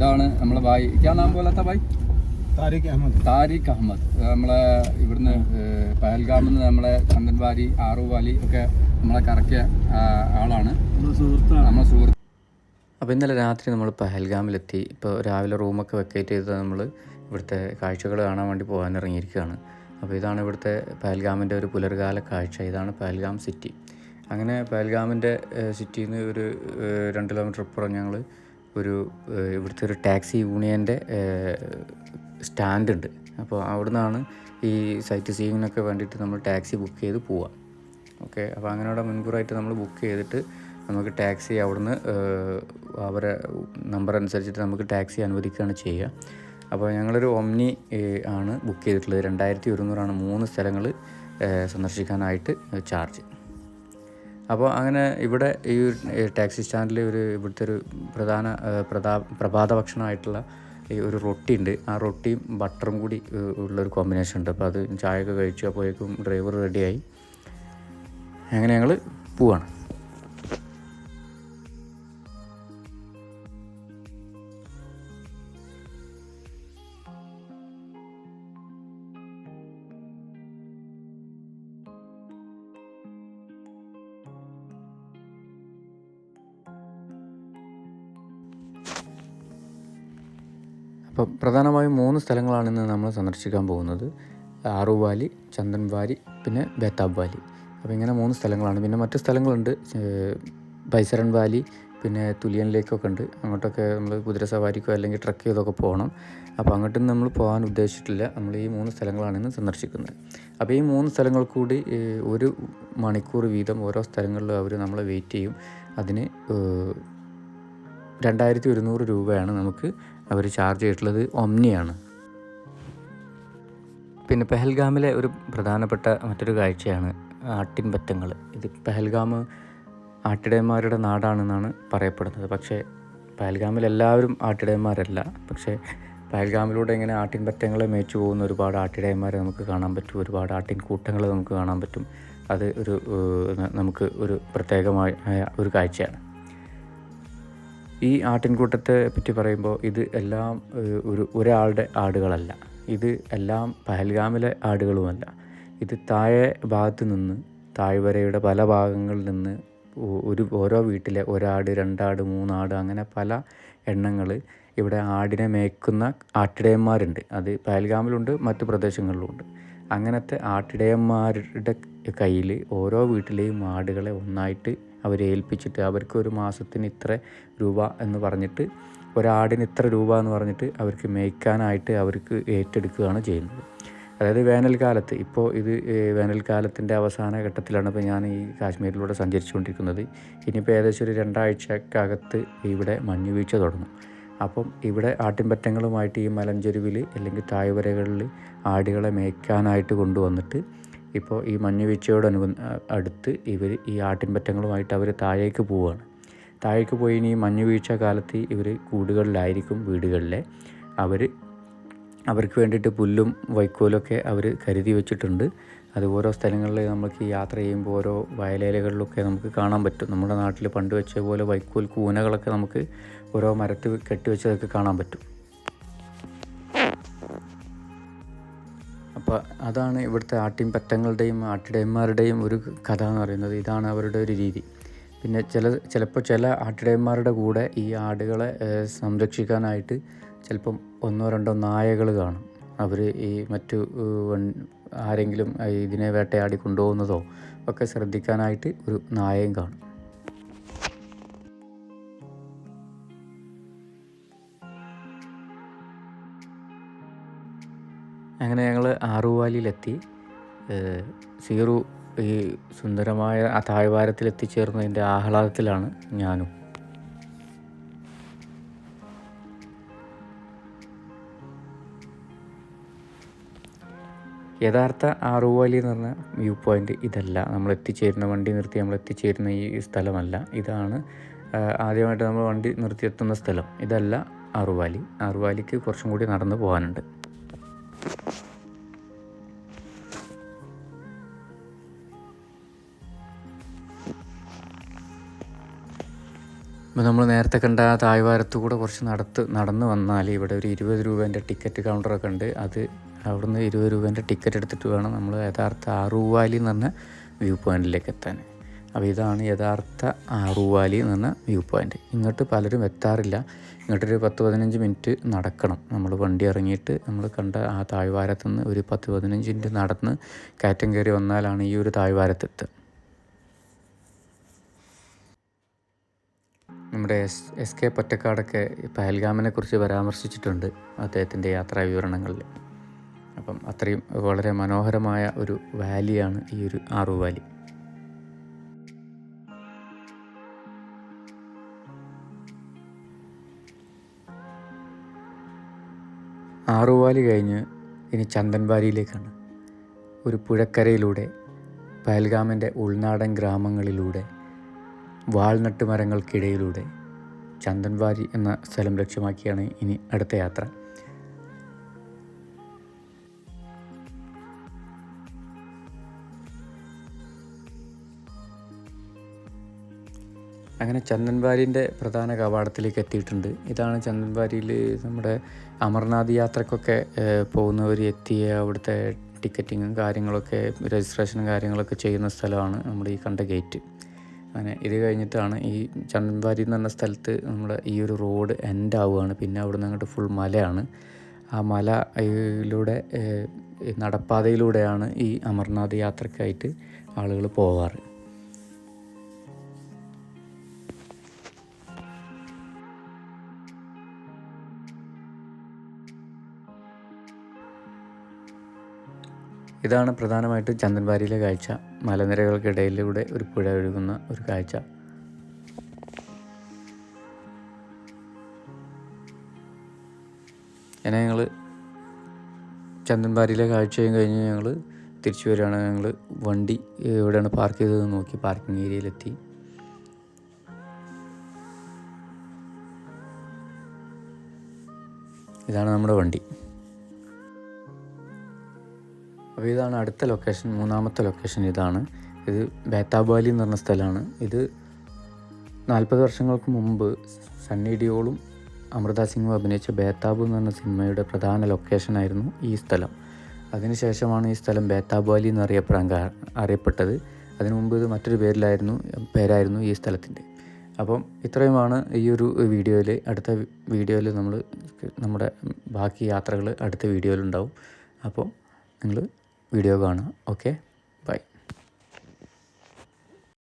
ഇതാണ് നമ്മളെ ഭായ് ക്യാ നാം പോലത്തെ ഭായ് താരിഖ് അഹമ്മദ്. നമ്മളെ ഇവിടുന്ന് പഹൽഗാമിൽ നിന്ന് നമ്മളെ ചന്ദൻവാരി ആറുവാലി ഒക്കെ നമ്മളെ കറക്കിയ ആളാണ്, നമ്മളെ സുഹൃത്ത്. അപ്പോൾ ഇന്നലെ രാത്രി നമ്മൾ പഹൽഗാമിലെത്തി. ഇപ്പോൾ രാവിലെ റൂമൊക്കെ വെക്കേറ്റ് ചെയ്ത് നമ്മൾ ഇവിടുത്തെ കാഴ്ചകൾ കാണാൻ വേണ്ടി പോകാൻ ഇറങ്ങിയിരിക്കുകയാണ്. അപ്പോൾ ഇതാണ് ഇവിടുത്തെ പഹൽഗാമിൻ്റെ ഒരു പുലർകാല കാഴ്ച. ഇതാണ് പഹൽഗാം സിറ്റി. അങ്ങനെ പഹൽഗാമിൻ്റെ സിറ്റിയിൽ നിന്ന് ഒരു 2 കിലോമീറ്റർ അപ്പുറം ഞങ്ങൾ ഇവിടുത്തെ ഒരു ടാക്സി യൂണിയൻ്റെ സ്റ്റാൻഡ് ഉണ്ട്. അപ്പോൾ അവിടെ നിന്നാണ് ഈ സൈറ്റ് സീയിങ്ങിനൊക്കെ വേണ്ടിയിട്ട് നമ്മൾ ടാക്സി ബുക്ക് ചെയ്ത് പോവുക. ഓക്കെ, അപ്പോൾ അങ്ങനെ അവിടെ മുൻകൂറായിട്ട് നമ്മൾ ബുക്ക് ചെയ്തിട്ട് നമുക്ക് ടാക്സി അവിടുന്ന് അവരെ നമ്പർ അനുസരിച്ചിട്ട് നമുക്ക് ടാക്സി അനുവദിക്കുകയാണ് ചെയ്യുക. അപ്പോൾ ഞങ്ങളൊരു ഒമ്നി ആണ് ബുക്ക് ചെയ്തിട്ടുള്ളത്. 2100 3 സ്ഥലങ്ങൾ സന്ദർശിക്കാനായിട്ട് ചാർജ്. അപ്പോൾ അങ്ങനെ ഇവിടെ ഈ ടാക്സി സ്റ്റാൻഡിൽ ഇവിടുത്തെ ഒരു പ്രഭാത ഭക്ഷണമായിട്ടുള്ള ഈ ഒരു റൊട്ടി ഉണ്ട്. ആ റൊട്ടിയും ബട്ടറും കൂടി ഉള്ളൊരു കോമ്പിനേഷൻ ഉണ്ട്. അപ്പോൾ അത് ചായയൊക്കെ കഴിച്ചു. അപ്പോഴേക്കും ഡ്രൈവർ റെഡിയായി. അങ്ങനെ ഞങ്ങൾ പോവാണ്. അപ്പോൾ പ്രധാനമായും 3 സ്ഥലങ്ങളാണ് ഇന്ന് നമ്മൾ സന്ദർശിക്കാൻ പോകുന്നത്. ആറുവാലി, ചന്ദൻവാരി, പിന്നെ ബേതാബ് വാലി. അപ്പോൾ ഇങ്ങനെ 3 സ്ഥലങ്ങളാണ്. പിന്നെ മറ്റു സ്ഥലങ്ങളുണ്ട്, ബൈസരൺ വാലി, പിന്നെ തുലിയൻ ലേക്കൊക്കെ ഉണ്ട്. അങ്ങോട്ടൊക്കെ നമ്മൾ കുതിര സവാരിക്കോ അല്ലെങ്കിൽ ട്രക്ക് ചെയ്തൊക്കെ പോകണം. അപ്പോൾ അങ്ങോട്ടൊന്നും നമ്മൾ പോകാൻ ഉദ്ദേശിച്ചിട്ടില്ല. നമ്മൾ ഈ 3 സ്ഥലങ്ങളാണ് ഇന്ന് സന്ദർശിക്കുന്നത്. അപ്പോൾ ഈ 3 സ്ഥലങ്ങൾ കൂടി 1 മണിക്കൂർ വീതം ഓരോ സ്ഥലങ്ങളിലും അവർ നമ്മളെ വെയിറ്റ് ചെയ്യും. അതിന് 2100 രൂപയാണ് നമുക്ക് അവർ ചാർജ് ചെയ്തിട്ടുള്ളത്. ഒമ്നിയാണ്. പിന്നെ പെഹൽഗാമിലെ ഒരു പ്രധാനപ്പെട്ട മറ്റൊരു കാഴ്ചയാണ് ആട്ടിൻപറ്റങ്ങൾ. ഇത് പെഹൽഗാം ആട്ടിടയന്മാരുടെ നാടാണെന്നാണ് പറയപ്പെടുന്നത്. പക്ഷേ പെഹൽഗാമിൽ എല്ലാവരും ആട്ടിടയന്മാരല്ല. പക്ഷേ പെഹൽഗാമിലൂടെ ഇങ്ങനെ ആട്ടിൻപറ്റങ്ങളെ മേച്ചു പോകുന്ന ഒരുപാട് ആട്ടിടയന്മാരെ നമുക്ക് കാണാൻ പറ്റും. ഒരുപാട് ആട്ടിൻ കൂട്ടങ്ങൾ നമുക്ക് കാണാൻ പറ്റും. അത് നമുക്ക് ഒരു പ്രത്യേകമായ ഒരു കാഴ്ചയാണ്. ഈ ആട്ടിൻകൂട്ടത്തെ പറ്റി പറയുമ്പോൾ ഇത് എല്ലാം ഒരാളുടെ ആടുകളല്ല. ഇത് എല്ലാം പഹൽഗാമിലെ ആടുകളുമല്ല. ഇത് താഴെ ഭാഗത്ത് നിന്ന്, താഴ്വരയുടെ പല ഭാഗങ്ങളിൽ നിന്ന് ഓരോ വീട്ടിലെ 1 ആട്, 2 ആട്, 3 ആട്, അങ്ങനെ പല എണ്ണങ്ങൾ ഇവിടെ ആടിനെ മേയ്ക്കുന്ന ആട്ടിടയന്മാരുണ്ട്. അത് പഹൽഗാമിലുണ്ട്, മറ്റു പ്രദേശങ്ങളിലുമുണ്ട്. അങ്ങനത്തെ ആട്ടിടയന്മാരുടെ കയ്യിൽ ഓരോ വീട്ടിലെയും ആടുകളെ ഒന്നായിട്ട് അവരെ ഏൽപ്പിച്ചിട്ട് അവർക്ക് ഒരു മാസത്തിന് ഇത്ര രൂപ എന്ന് പറഞ്ഞിട്ട്, ഒരാടിന് ഇത്ര രൂപ എന്ന് പറഞ്ഞിട്ട് അവർക്ക് മേയ്ക്കാനായിട്ട് അവർക്ക് ഏറ്റെടുക്കുകയാണ് ചെയ്യുന്നത്. അതായത് വേനൽക്കാലത്ത്, ഇപ്പോൾ ഇത് വേനൽക്കാലത്തിൻ്റെ അവസാന ഘട്ടത്തിലാണ് ഇപ്പോൾ ഞാൻ ഈ കാശ്മീരിലൂടെ സഞ്ചരിച്ചുകൊണ്ടിരിക്കുന്നത്. ഇനിയിപ്പോൾ ഏകദേശം ഒരു 2 ആഴ്ചക്കകത്ത് ഇവിടെ മഞ്ഞുവീഴ്ച തുടങ്ങും. അപ്പം ഇവിടെ ആട്ടിൻപറ്റങ്ങളുമായിട്ട് ഈ മലഞ്ചെരുവിൽ അല്ലെങ്കിൽ താഴ്വരകളിൽ ആടുകളെ മേയ്ക്കാനായിട്ട് കൊണ്ടുവന്നിട്ട് ഇപ്പോൾ ഈ മഞ്ഞുവീഴ്ചയോട് അടുത്ത് ഇവർ ഈ ആട്ടിൻപറ്റങ്ങളുമായിട്ട് അവർ താഴേക്ക് പോവുകയാണ്. താഴേക്ക് പോയി ഇനി മഞ്ഞുവീഴ്ച കാലത്ത് ഇവർ കൂടുകളിലായിരിക്കും, വീടുകളിലെ. അവർക്ക് വേണ്ടിയിട്ട് പുല്ലും വൈക്കോലൊക്കെ അവർ കരുതി വെച്ചിട്ടുണ്ട്. അത് ഓരോ സ്ഥലങ്ങളിൽ നമുക്ക് യാത്ര ചെയ്യുമ്പോൾ ഓരോ വയലേലകളിലൊക്കെ നമുക്ക് കാണാൻ പറ്റും. നമ്മുടെ നാട്ടിൽ പണ്ട് വെച്ച പോലെ വൈക്കോൽ കൂനകളൊക്കെ നമുക്ക് ഓരോ മരത്തിൽ കെട്ടിവെച്ചതൊക്കെ കാണാൻ പറ്റും. അപ്പോൾ അതാണ് ഇവിടുത്തെ ആട്ടിൻപറ്റങ്ങളുടെയും ആട്ടിടയന്മാരുടെയും ഒരു കഥ എന്ന് പറയുന്നത്. ഇതാണ് അവരുടെ ഒരു രീതി. പിന്നെ ചിലപ്പോൾ ചില ആട്ടിടയന്മാരുടെ കൂടെ ഈ ആടുകളെ സംരക്ഷിക്കാനായിട്ട് ചിലപ്പം 1-2 നായകൾ കാണും. അവർ ഈ മറ്റു ആരെങ്കിലും ഇതിനെ വേട്ടയാടി കൊണ്ടുപോകുന്നതോ ഒക്കെ ശ്രദ്ധിക്കാനായിട്ട് ഒരു നായയും കാണും. അങ്ങനെ ഞങ്ങൾ ആറുവാലിയിലെത്തി. സീറു ഈ സുന്ദരമായ ആ താഴ്വാരത്തിൽ എത്തിച്ചേർന്നതിൻ്റെ ആഹ്ലാദത്തിലാണ് ഞാനും. യഥാർത്ഥ ആറുവാലി എന്ന് പറഞ്ഞ വ്യൂ പോയിൻ്റ് ഇതല്ല. വണ്ടി നിർത്തി നമ്മൾ എത്തിച്ചേരുന്ന ഈ സ്ഥലമല്ല. ഇതാണ് ആദ്യമായിട്ട് നമ്മൾ വണ്ടി നിർത്തിയെത്തുന്ന സ്ഥലം. ഇതല്ല ആറുവാലി. ആറുവാലിക്ക് കുറച്ചും കൂടി നടന്ന് പോകാനുണ്ട്. ഇപ്പോൾ നമ്മൾ നേരത്തെ കണ്ട ആ താഴ്വാരത്ത് കൂടെ കുറച്ച് നടന്ന് വന്നാൽ ഇവിടെ ഒരു 20 രൂപേൻ്റെ ടിക്കറ്റ് കൗണ്ടറൊക്കെ ഉണ്ട്. അവിടുന്ന് 20 രൂപേൻ്റെ ടിക്കറ്റ് എടുത്തിട്ട് വേണം നമ്മൾ യഥാർത്ഥ ആറുവാലി എന്ന് പറഞ്ഞ വ്യൂ പോയിൻറ്റിലേക്ക് എത്താൻ. അപ്പോൾ ഇതാണ് യഥാർത്ഥ ആറുവാലി എന്ന് പറഞ്ഞ വ്യൂ പോയിൻറ്റ്. ഇങ്ങോട്ട് പലരും എത്താറില്ല. ഇങ്ങോട്ടൊരു 10-15 മിനിറ്റ് നടക്കണം. നമ്മൾ വണ്ടി ഇറങ്ങിയിട്ട് നമ്മൾ കണ്ട ആ താഴ്വാരത്തുനിന്ന് ഒരു 10-15 മിനിറ്റ് നടന്ന് കയറ്റം കയറി വന്നാലാണ് ഈ ഒരു താഴ്വാരത്തെത്തുക. നമ്മുടെ എസ്.കെ. പൊറ്റക്കാടൊക്കെ പഹൽഗാമിനെ കുറിച്ച് പരാമർശിച്ചിട്ടുണ്ട് അദ്ദേഹത്തിൻ്റെ യാത്രാ വിവരണങ്ങളിൽ. അപ്പം അത്രയും വളരെ മനോഹരമായ ഒരു വാലിയാണ് ഈ ഒരു ആറുവാലി. ആറുവാലി കഴിഞ്ഞ് ഇനി ചന്ദൻവാരിയിലേക്കാണ്. ഒരു പുഴക്കരയിലൂടെ പഹൽഗാമിൻ്റെ ഉൾനാടൻ ഗ്രാമങ്ങളിലൂടെ വാൾനട്ട് മരങ്ങൾക്കിടയിലൂടെ ചന്ദൻവാരി എന്ന സ്ഥലം ലക്ഷ്യമാക്കിയാണ് ഇനി അടുത്ത യാത്ര. അങ്ങനെ ചന്ദൻവാരിൻ്റെ പ്രധാന കവാടത്തിലേക്ക് എത്തിയിട്ടുണ്ട്. ഇതാണ് ചന്ദൻവാരിയിൽ നമ്മുടെ അമർനാഥ് യാത്രക്കൊക്കെ പോകുന്നവർ എത്തിയ അവിടുത്തെ ടിക്കറ്റിങ്ങും കാര്യങ്ങളൊക്കെ രജിസ്ട്രേഷനും കാര്യങ്ങളൊക്കെ ചെയ്യുന്ന സ്ഥലമാണ് നമ്മുടെ ഈ കണ്ട ഗേറ്റ്. അങ്ങനെ ഇത് കഴിഞ്ഞിട്ടാണ് ഈ ചന്ദൻവാരി എന്ന് പറഞ്ഞ സ്ഥലത്ത് നമ്മുടെ ഈ ഒരു റോഡ് എൻഡ് ആവുകയാണ്. പിന്നെ അവിടെ നിന്ന് അങ്ങോട്ട് ഫുൾ മലയാണ്. ആ മലയിലൂടെ നടപ്പാതയിലൂടെയാണ് ഈ അമർനാഥ് യാത്രക്കായിട്ട് ആളുകൾ പോവാറ്. ഇതാണ് പ്രധാനമായിട്ട് ചന്ദൻവാരിയിലെ കാഴ്ച. മലനിരകൾക്കിടയിലൂടെ ഒരു പുഴ ഒഴുകുന്ന ഒരു കാഴ്ച. അങ്ങനെ ഞങ്ങൾ ചന്ദൻവാരിയിലെ കാഴ്ചയും കഴിഞ്ഞ് ഞങ്ങൾ തിരിച്ചു വരികയാണ്. ഞങ്ങൾ വണ്ടി എവിടെയാണ് പാർക്ക് ചെയ്തതെന്ന് നോക്കി പാർക്കിംഗ് ഏരിയയിലെത്തി. ഇതാണ് നമ്മുടെ വണ്ടി. അപ്പോൾ ഇതാണ് അടുത്ത ലൊക്കേഷൻ, മൂന്നാമത്തെ ലൊക്കേഷൻ ഇതാണ്. ഇത് ബേതാബ് വാലി എന്ന് പറഞ്ഞ സ്ഥലമാണ്. ഇത് 40 വർഷങ്ങൾക്ക് മുമ്പ് സണ്ണി ഡിയോളും അമൃത സിംഗും അഭിനയിച്ച ബേതാബ് എന്ന് പറഞ്ഞ സിനിമയുടെ പ്രധാന ലൊക്കേഷനായിരുന്നു ഈ സ്ഥലം. അതിനുശേഷമാണ് ഈ സ്ഥലം ബേതാബ് വാലി എന്ന് അറിയപ്പെട്ടത്. അതിനു മുമ്പ് ഇത് മറ്റൊരു പേരായിരുന്നു ഈ സ്ഥലത്തിൻ്റെ. അപ്പം ഇത്രയുമാണ് ഈ ഒരു വീഡിയോയിൽ. അടുത്ത വീഡിയോയിൽ നമ്മുടെ ബാക്കി യാത്രകൾ അടുത്ത വീഡിയോയിലുണ്ടാവും. അപ്പോൾ നിങ്ങൾ വീഡിയോ കാണുക. ഓക്കെ.